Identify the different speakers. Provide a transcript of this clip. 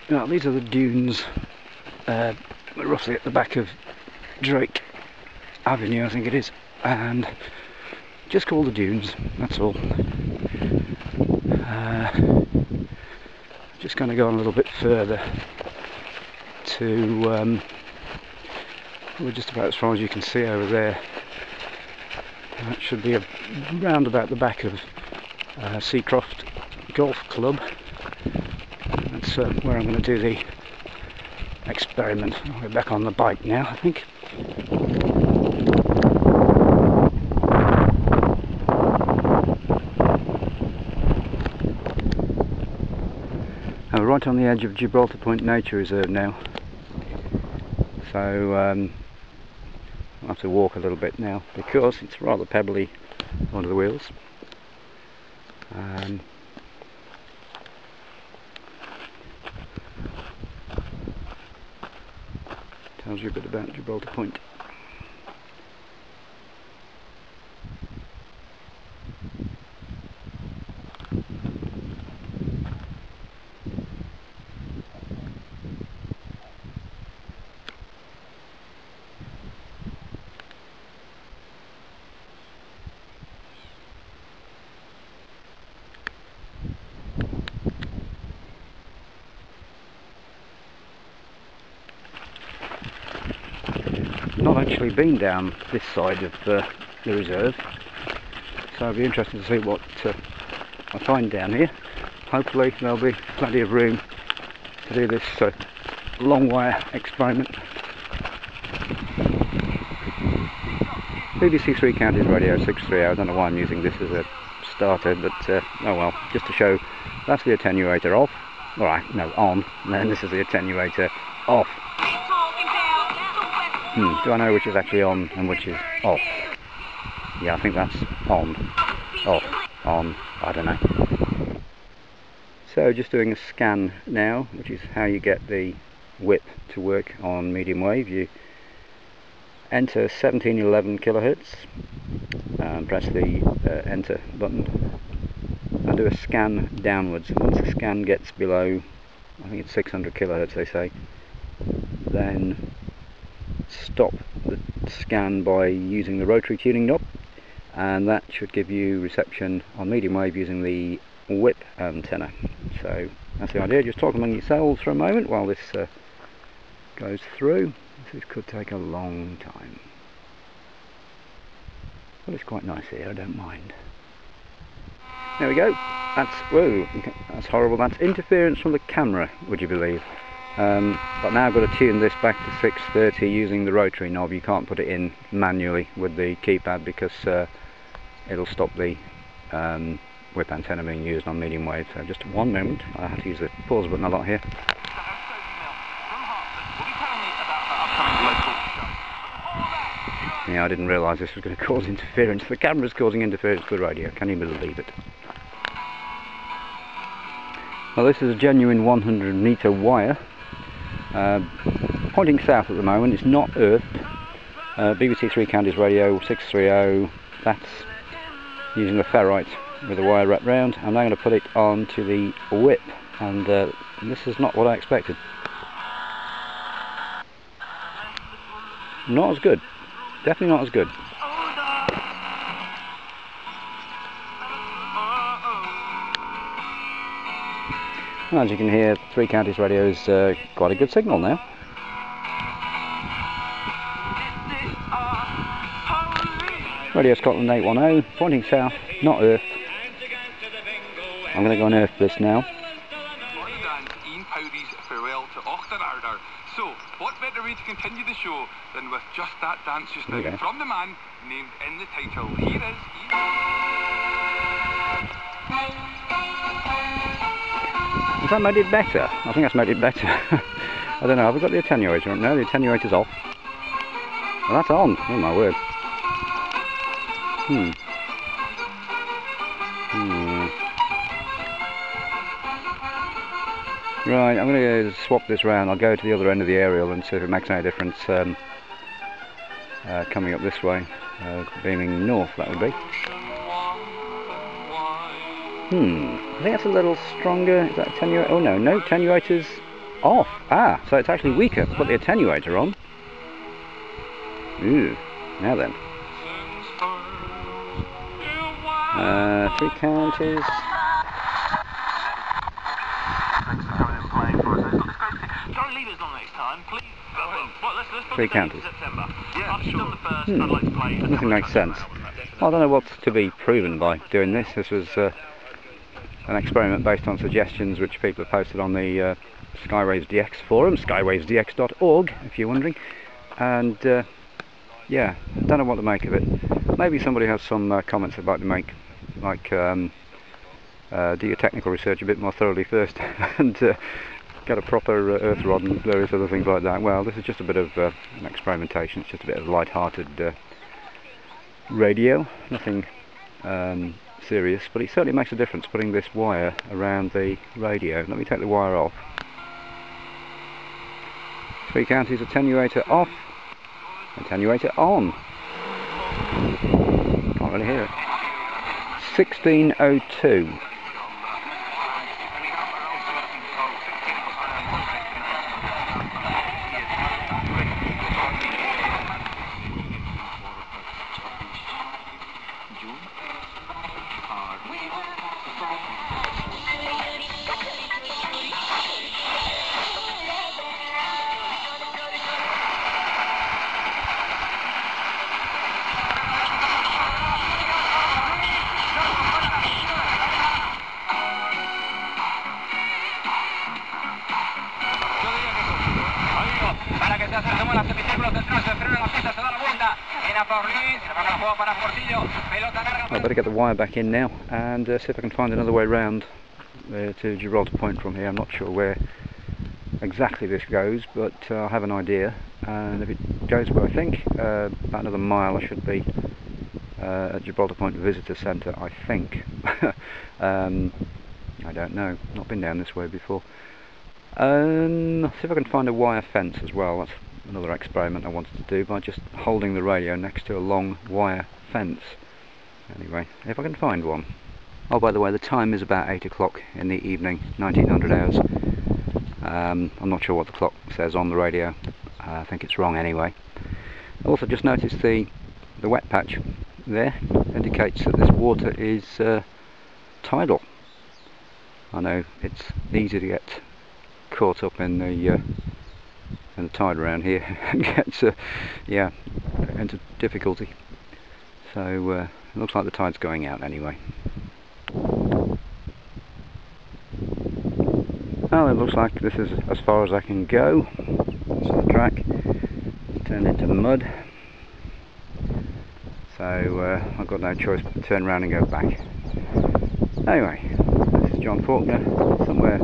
Speaker 1: Now, these are the dunes, roughly at the back of Drake Avenue, I think it is, and just called the dunes, that's all. Just going to go on a little bit further to, we're just about as far as you can see over there. That should be round about the back of Seacroft Golf Club. That's where I'm going to do the experiment. We're back on the bike now, I think. We're right on the edge of Gibraltar Point Nature Reserve now, so I'll have to walk a little bit now because it's rather pebbly under the wheels. Tells you a bit about Gibraltar Point. Not actually been down this side of the reserve, so I'll be interested to see what I find down here. Hopefully there'll be plenty of room to do this Longwire experiment. BBC Three Counties Radio 630. I don't know why I'm using this as a starter, but oh well, just to show that's the attenuator off. Alright, no, on, and then this is the attenuator off. Do I know which is actually on and which is off? Yeah, I think that's on, off, on, I don't know. So just doing a scan now, which is how you get the whip to work on medium wave. You enter 1711 kilohertz and press the enter button and do a scan downwards. Once the scan gets below, I think it's 600 kilohertz they say, then stop the scan by using the rotary tuning knob, and that should give you reception on medium wave using the whip antenna. So that's the idea. Just talk among yourselves for a moment while this goes through. This could take a long time, but it's quite nice here, I don't mind. There we go. That's, whoa, that's horrible. That's interference from the camera, would you believe? But now I've got to tune this back to 630 using the rotary knob. You can't put it in manually with the keypad because it'll stop the whip antenna being used on medium wave. So just one moment, I have to use the pause button a lot here. Yeah, I didn't realise this was going to cause interference. The camera's causing interference with the radio, can you believe it? Well, this is a genuine 100 metre wire. Pointing south at the moment. It's not earthed. BBC Three Counties Radio 630, that's using the ferrite with the wire wrapped round. I'm now going to put it onto the whip, and this is not what I expected. Not as good. Definitely not as good. Well, as you can hear, Three Counties Radio is quite a good signal now. Radio Scotland 810, pointing south, not earthed. I'm going to go and earth this now.
Speaker 2: So, what better way to continue the show than with just that dance just now from the man named in the title. Here is...
Speaker 1: Has that made it better? I think that's made it better. I don't know, have we got the attenuator on? No, the attenuator's off. Well, that's on, oh my word. Right, I'm going to swap this round. I'll go to the other end of the aerial and see if it makes any difference coming up this way, beaming north, that would be. I think that's a little stronger. Is that attenuator? Oh no, no, attenuator's off. Ah, so it's actually weaker. Put the attenuator on. Ooh, now then. 3 counties.
Speaker 2: Don't leave us long next time, please. Well, let's
Speaker 1: 3 counties.
Speaker 2: September. Yeah, I've done the first. I'd like to play.
Speaker 1: Nothing makes sense. I don't know what's to be proven by doing this. This was an experiment based on suggestions which people have posted on the Skywaves DX forum, skywavesdx.org, if you're wondering. And yeah, don't know what to make of it. Maybe somebody has some comments about to make, like do your technical research a bit more thoroughly first and get a proper earth rod and various other things like that. Well, this is just a bit of an experimentation. It's just a bit of light-hearted radio, nothing serious, but it certainly makes a difference putting this wire around the radio. Let me take the wire off. 3 counties, attenuator off, attenuator on. Can't really hear it. 1602. I better get the wire back in now and see if I can find another way round to Gibraltar Point from here. I'm not sure where exactly this goes, but I have an idea, and if it goes where I think, about another mile I should be at Gibraltar Point Visitor Centre, I think. I don't know, not been down this way before. See if I can find a wire fence as well. That's another experiment I wanted to do, by just holding the radio next to a long wire fence. Anyway, if I can find one. Oh, by the way, the time is about 8 o'clock in the evening, 1900 hours. I'm not sure what the clock says on the radio. I think it's wrong anyway. I also just noticed the wet patch there indicates that this water is tidal. I know it's easy to get caught up in the tide around here and get yeah, into difficulty. So it looks like the tide's going out anyway. Well, it looks like this is as far as I can go. So the track turned into mud, so I've got no choice but to turn around and go back. Anyway, this is John Faulkner, somewhere